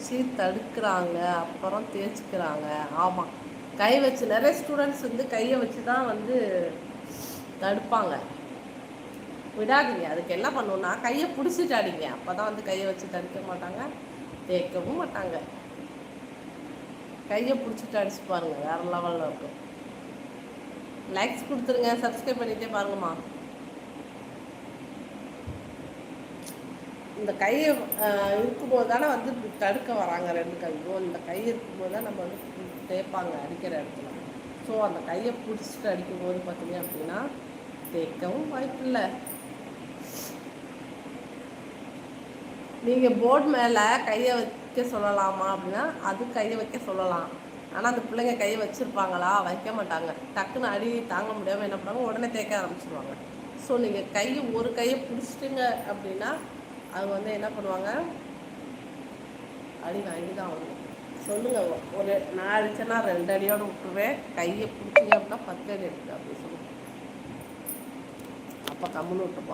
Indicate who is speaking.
Speaker 1: பிடிச்சி தடுக்கிறாங்க, அப்புறம் தேய்ச்சிக்கிறாங்க. ஆமாம், கை வச்சு நிறைய ஸ்டூடெண்ட்ஸ் வந்து கையை வச்சு தான் வந்து தடுப்பாங்க. விடாதீங்க. அதுக்கு என்ன பண்ணணும்னா கையை பிடிச்சிட்டு அடிங்க. அப்போ தான் வந்து கையை வச்சு தடுக்க மாட்டாங்க, தேய்க்கவும் மாட்டாங்க. கையை பிடிச்சிட்டு அடிச்சு பாருங்க, வேற லெவலில் இருக்கும். லைக்ஸ் கொடுத்துருங்க, சப்ஸ்கிரைப் பண்ணிகிட்டே பாருங்கம்மா. இந்த கையை இருக்கும்போது தானே வந்து தடுக்க வராங்க ரெண்டு கையும். இந்த கை இருக்கும்போது தான் நம்ம வந்து தேய்ப்பாங்க அடிக்கிற இடத்துல. ஸோ அந்த கையை பிடிச்சிட்டு அடிக்கும்போது பார்த்தீங்க அப்படின்னா தேய்க்கவும் வாய்ப்பு இல்லை. நீங்கள் போர்டு மேலே கையை வைக்க சொல்லலாமா அப்படின்னா அது கையை வைக்க சொல்லலாம். ஆனால் அந்த பிள்ளைங்க கையை வச்சுருப்பாங்களா? வைக்க மாட்டாங்க. டக்குன்னு அடி தாங்க முடியாமல் என்ன பண்ணுவாங்க, உடனே தேய்க்க ஆரம்பிச்சிருவாங்க. ஸோ நீங்கள் ஒரு கையை பிடிச்சிட்டிங்க அப்படின்னா அவங்க வந்து என்ன பண்ணுவாங்க, அடி வாங்கி தான் ஆகணும். சொல்லுங்கள், ஒரு நான் அடித்தேன்னா 2 அடியோடு விட்டுருவேன். கையை பிடிச்சிங்க அப்படின்னா 10 அடி எடுத்து அப்படி சொல்லுவேன். அப்போ கம்முன்னு விட்டுப்பாங்க.